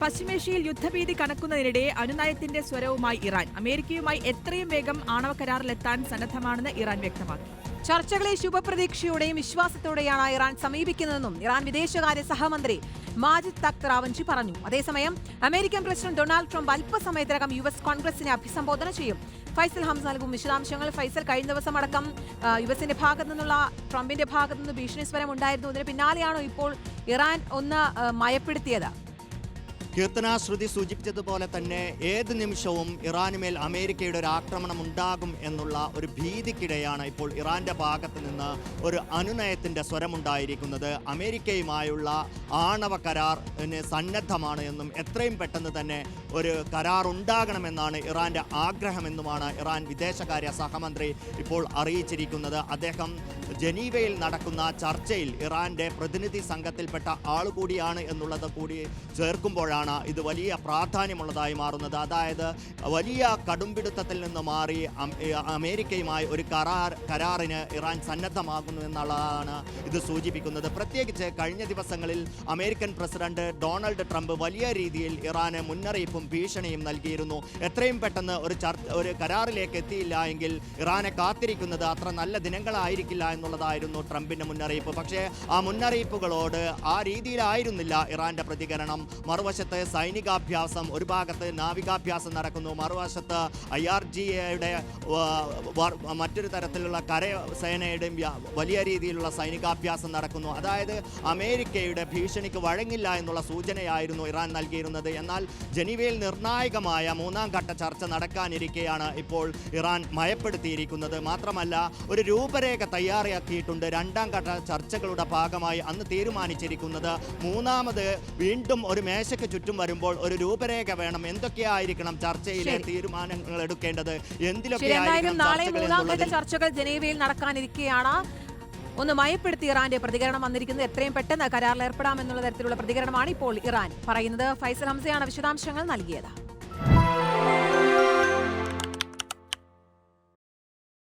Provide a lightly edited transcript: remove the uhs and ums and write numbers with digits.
പശ്ചിമേഷ്യയിൽ യുദ്ധഭീതി കനക്കുന്നതിനിടെ അനുനയത്തിന്റെ സ്വരവുമായി ഇറാൻ. അമേരിക്കയുമായി എത്രയും വേഗം ആണവ കരാറിലെത്താൻ സന്നദ്ധമാണെന്ന് ഇറാൻ വ്യക്തമാക്കി. ചർച്ചകളെ ശുഭപ്രതീക്ഷയോടെയും വിശ്വാസത്തോടെയാണ് ഇറാൻ സമീപിക്കുന്നതെന്നും ഇറാൻ വിദേശകാര്യ സഹമന്ത്രി മാജിദ് തഖ്ത് റാവഞ്ചി പറഞ്ഞു. അതേസമയം അമേരിക്കൻ പ്രസിഡന്റ് ഡൊണാൾഡ് ട്രംപ് അല്പസമയത്തിനകം യുഎസ് കോൺഗ്രസിനെ അഭിസംബോധന ചെയ്യും. ഫൈസൽ ഹംസ നൽകും വിശദാംശങ്ങൾ. ഫൈസൽ, കഴിഞ്ഞ ദിവസം അടക്കം യുഎസിന്റെ ഭാഗത്തു നിന്നുള്ള ട്രംപിന്റെ ഭാഗത്തു നിന്ന് ഭീഷണി സ്വരം ഉണ്ടായിരുന്നു. ഇതിന് പിന്നാലെയാണോ ഇപ്പോൾ ഇറാൻ ഒന്ന് മയപ്പെടുത്തിയത്? കീർത്തനാശ്രുതി സൂചിപ്പിച്ചതുപോലെ തന്നെ ഏത് നിമിഷവും ഇറാനുമേൽ അമേരിക്കയുടെ ഒരു ആക്രമണം ഉണ്ടാകും എന്നുള്ള ഒരു ഭീതിക്കിടെയാണ് ഇപ്പോൾ ഇറാന്റെ ഭാഗത്ത് നിന്ന് ഒരു അനുനയത്തിന്റെ സ്വരമുണ്ടായിരിക്കുന്നത്. അമേരിക്കയുമായുള്ള ആണവ കരാറിന് സന്നദ്ധമാണ് എന്നും എത്രയും പെട്ടെന്ന് തന്നെ ഒരു കരാർ ഉണ്ടാകണമെന്നാണ് ഇറാന്റെ ആഗ്രഹമെന്നുമാണ് ഇറാൻ വിദേശകാര്യ സഹമന്ത്രി ഇപ്പോൾ അറിയിച്ചിരിക്കുന്നത്. അദ്ദേഹം ജനീവയിൽ നടക്കുന്ന ചർച്ചയിൽ ഇറാന്റെ പ്രതിനിധി സംഘത്തിൽപ്പെട്ട ആളുകൂടിയാണ് എന്നുള്ളത് കൂടി ചേർക്കുമ്പോഴാണ് ഇത് വലിയ പ്രാധാന്യമുള്ളതായി മാറുന്നത്. അതായത് വലിയ കടുംപിടുത്തത്തിൽ നിന്ന് മാറി അമേരിക്കയുമായി ഒരു കരാറിന് ഇറാൻ സന്നദ്ധമാകുന്നു എന്നുള്ളതാണ് ഇത് സൂചിപ്പിക്കുന്നത്. പ്രത്യേകിച്ച് കഴിഞ്ഞ ദിവസങ്ങളിൽ അമേരിക്കൻ പ്രസിഡന്റ് ഡൊണാൾഡ് ട്രംപ് വലിയ രീതിയിൽ ഇറാന് മുന്നറിയിപ്പും ഭീഷണിയും നൽകിയിരുന്നു. എത്രയും പെട്ടെന്ന് ഒരു കരാറിലേക്ക് എത്തിയില്ല എങ്കിൽ ഇറാനെ കാത്തിരിക്കുന്നത് അത്ര നല്ല ദിനങ്ങളായിരിക്കില്ല എന്നുള്ളതായിരുന്നു ട്രംപിന്റെ മുന്നറിയിപ്പ്. പക്ഷേ ആ മുന്നറിയിപ്പുകളോട് ആ രീതിയിലായിരുന്നില്ല ഇറാന്റെ പ്രതികരണം. മറുവശത്ത് സൈനികാഭ്യാസം, ഒരു ഭാഗത്ത് നാവികാഭ്യാസം നടക്കുന്നു, മറുവശത്ത് IRGAയുടെ മറ്റൊരു തരത്തിലുള്ള കരസേനയുടെയും വലിയ രീതിയിലുള്ള സൈനികാഭ്യാസം നടക്കുന്നു. അതായത് അമേരിക്കയുടെ ഭീഷണിക്ക് വഴങ്ങില്ല എന്നുള്ള സൂചനയായിരുന്നു ഇറാൻ നൽകിയിരുന്നത്. എന്നാൽ ജനീവയിൽ നിർണായകമായ മൂന്നാം ഘട്ട ചർച്ച നടക്കാനിരിക്കെയാണ് ഇപ്പോൾ ഇറാൻ മയപ്പെടുത്തിയിരിക്കുന്നത്. മാത്രമല്ല, ഒരു രൂപരേഖ തയ്യാറാക്കിയിട്ടുണ്ട്. രണ്ടാം ഘട്ട ചർച്ചകളുടെ ഭാഗമായി അന്ന് തീരുമാനിച്ചിരിക്കുന്നത് മൂന്നാമത് വീണ്ടും ഒരു മേശയ്ക്ക് ചുറ്റും വരുമ്പോൾ ഒരു രൂപരേഖ വേണം. എന്തൊക്കെയായിരിക്കണം ചർച്ചയിലെ തീരുമാനങ്ങൾ എടുക്കേണ്ടത്, എന്തിലൊക്കെയായിരിക്കും നാളെ മൂന്നാം ഘട്ട ചർച്ചകൾ ജനീവയിൽ നടക്കാനിരിക്കെയാണ് ഒന്ന് മയപ്പെടുത്തി ഇറാന്റെ പ്രതികരണം വന്നിരിക്കുന്നത്. എത്രയും പെട്ടെന്ന് കരാറിൽ ഏർപ്പെടാമെന്നുള്ള തരത്തിലുള്ള പ്രതികരണമാണ് ഇപ്പോൾ ഇറാൻ പറയുന്നത്. ഫൈസൽ ഹംസയാണ് വിശദാംശങ്ങൾ നൽകിയത്.